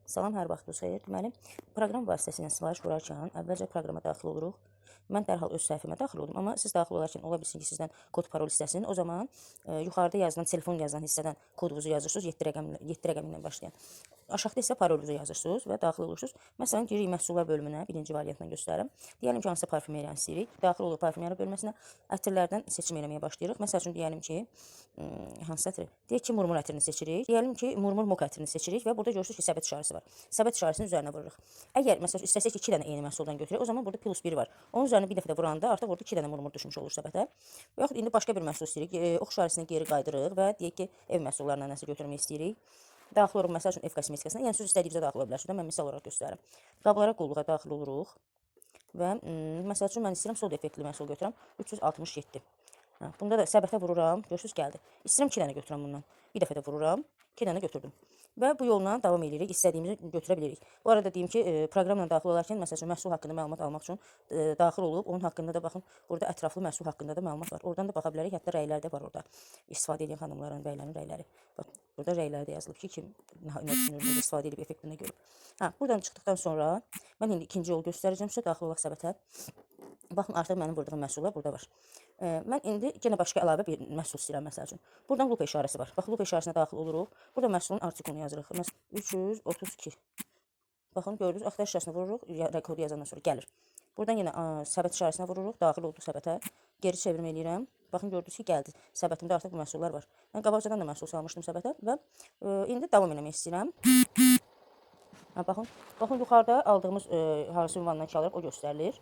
Salam, hər vaxtınız xeyir. Deməli, proqram vasitəsilə sifariş vurarkən əvvəlcə proqrama daxil oluruq. Mən dərhal öz səhifəmə daxil oldum, amma siz daxil olarkən ola bilsin ki, sizdən kod parol istəsin. O zaman yuxarıda yazılan, telefon yazılan hissədən kodunuzu yazırsınız, 7 rəqəmlə başlayan. Aşağıda isə parolunuzu yazırsınız və daxil olursunuz. Məsələn, giririk məhsullar bölümünə, birinci variantla göstərim. Deyəlim ki, hansısa parfümeriyanı istəyirik. Daxil oluruq parfümeriya bölməsinə, ətirlərdən seçim eləməyə başlayırıq. Məsəl üçün, deyəlim ki, hansı ətri? Deyək ki, murmur ətrini seçirik. Deyəlim ki, murmur mok ətrini seçirik və burada görürsünüz ki, səbət işarəsi var. Səbət işarəsinin üzərinə vururuq. Əgər məsələn istəsək ki, 2 dənə eyni məhsuldan götürək, o zaman burada +1 var. Onun üzərinə bir dəfə də vuranda artıq orada 2 dənə murmur düşmüş olur səbətə. Və yaxud indi başqa bir məhsul istəyirik. Ox işarəsinə geri qaydırırıq və deyək ki, ev məhsullarından nəsə götürmək istəyirik. Daxil oluruq məsəl üçün ev kosmetikasına. Yəni siz istədiyinizə daxil ola bilərsiniz. Mən misal olaraq göstərirəm. Qablara, qulluğa daxil oluruq və məsəl üçün mən istəyirəm soda effektli məhsul götürəm. 367. Bunda da səbətə vururam. Görürsüz gəldi. İstəyirəm 2 dənə götürəm bundan. Bir dəfə də vururam. 2 dənə götürdüm. Və bu yolla davam edirik. İstədiyimizi götürə bilirik. Bu arada deyim ki, proqramla daxil olarkən məsəl üçün məhsul haqqında məlumat almaq üçün daxil olub, onun haqqında da baxın, burada ətraflı məhsul haqqında da məlumat var. Oradan da baxa bilərik. Hətta rəylər də var orada. İstifadə edən xanımların, bəylərin rəyləri. Bax, burada rəylər də yazılıb ki, kim nə düşünür, istifadə edib effektinə görə. Buradan çıxdıqdan sonra mən indi ikinci yolu göstərəcəm sizə, daxil olaq səbətə. Baxın, artıq mənim vurduğum məhsullar burada var. Mən indi yenə başqa əlavə bir məhsul istəyirəm, məsəl üçün. Buradan lupa işarəsi var. Bax, lupa işarəsinə daxil oluruq. Burada məhsulun artiklunu yazırıq. Məsələn, 332. Baxın, gördünüz, axtarış işarəsinə vururuq, kodu yazandan sonra gəlir. Buradan yenə səbət işarəsinə vururuq, daxil olduq səbətə. Geri çevirmə eləyirəm. Baxın, gördünüz ki, gəldi. Səbətimdə artıq bu məhsullar var. Mən qabaqcadan da məhsul salmışdım səbətə və indi davam eləmək istəyirəm. Baxın, yuxarıda aldığımız hansı ünvandan çalırıq, o göstərilir.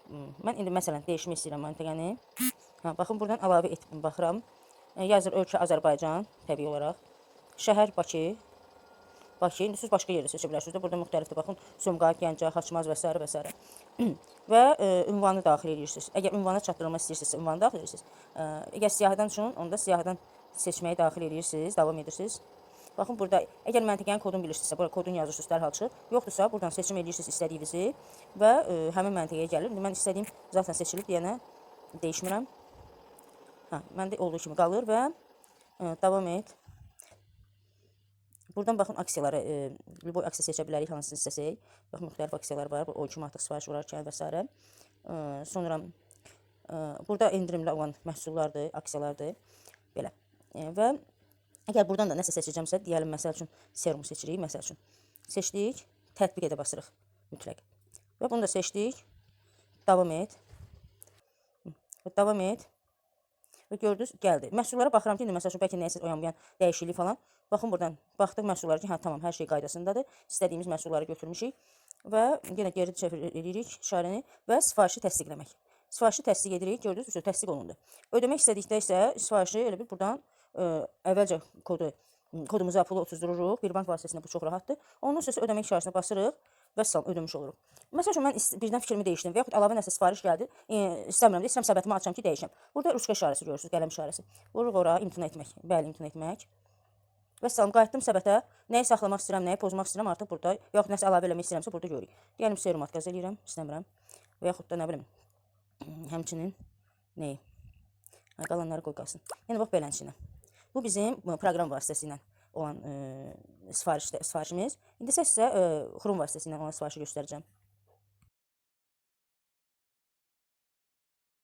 Mən indi məsələn dəyişmək istəyirəm məntəqəni. Baxın, buradan əlavə etdim, baxıram. Yazır ölkə Azərbaycan, təbii olaraq. Şəhər Bakı. İndi siz başqa yerdə seçə bilərsiniz. Burada müxtəlifdir. Baxın, Sumqayıt, Gəncə, Xaçmaz və s. və s. Və ünvanı daxil edirsiniz. Əgər ünvana çatdırılma istəyirsinizsə, ünvanı daxil edirsiniz. Əgər siyahıdan üçün, onda siyahıdan seçməyi daxil edirsiniz, davam edirsiniz. Baxın, burada əgər məntəqənin kodunu bilirsinizsə, burada kodunu yazırsınız dərhal çıxır. Yoxdursa, buradan seçim edirsiniz istədiyinizi və həmin məntəqəyə gəlir. İndi mən istədiyim zaten seçilib deyənə dəyişmirəm. Məndə olduğu kimi qalır və davam et. Buradan baxın, aksiyaları, boy aksiya seçə bilərik, hansını istəsək. Baxın, müxtəlif aksiyalar var. O kimi artıq sifariş vurarkən və s. Sonra burada endirimli olan məhsullardır, aksiyalardır. Belə. Və əgər buradan da nəsə seçəcəmsə, deyəlim, məsəl üçün serum seçirik, məsəl üçün. Seçdik, tətbiq edə basırıq mütləq. Və bunu da seçdik, davam et. Davam et. Və gördünüz, gəldi. Məhsullara baxıram ki, indi məsəl üçün, bəlkə nəyəsə oyan-buyan dəyişiklik falan. Baxın, buradan baxdıq məhsullara ki, tamam, hər şey qaydasındadır. İstədiyimiz məhsulları götürmüşük. Və yenə geri çevir edirik işarəni və sifarişi təsdiqləmək. Sifarişi təsdiq edirik, gördünüz, təsdiq olundu. Ödəmək istədikdə isə sifarişi elə bir buradan əvvəlcə kodumuzu pulu 30 dururuq. Bir bank vasitəsində bu çox rahatdır. Ondan sonra ödəmək işarəsinə basırıq və ödəmiş oluruq. Məsəl üçün, mən birdən fikrimi dəyişdim və yaxud əlavə nəsə sifariş gəldi. İstəmirəm səbətimi açam ki, dəyişəm. Burada ruçka işarəsi görürsünüz, qələm işarəsi. Vururuq ora, imtina etmək. Bəli, imtina etmək. Və qayıtdım səbətə. Nəyi saxlamaq istəyirəm, nəyi pozmaq istəyirəm artıq burada. Yaxud nəsə əlavə eləmək istəyirəmsə burada görürük. Deyəlim, serum atqaz eləyirəm, istəmirəm. Və yaxud da nə bilim, həmçinin nəyi? Qalanları qoy qalsın. Yəni, bax, belənçinə. Bu bizim proqram vasitəsilə olan sifarişimiz. İndi isə sizə Xrum vasitəsilə olan sifarişi göstərəcəm.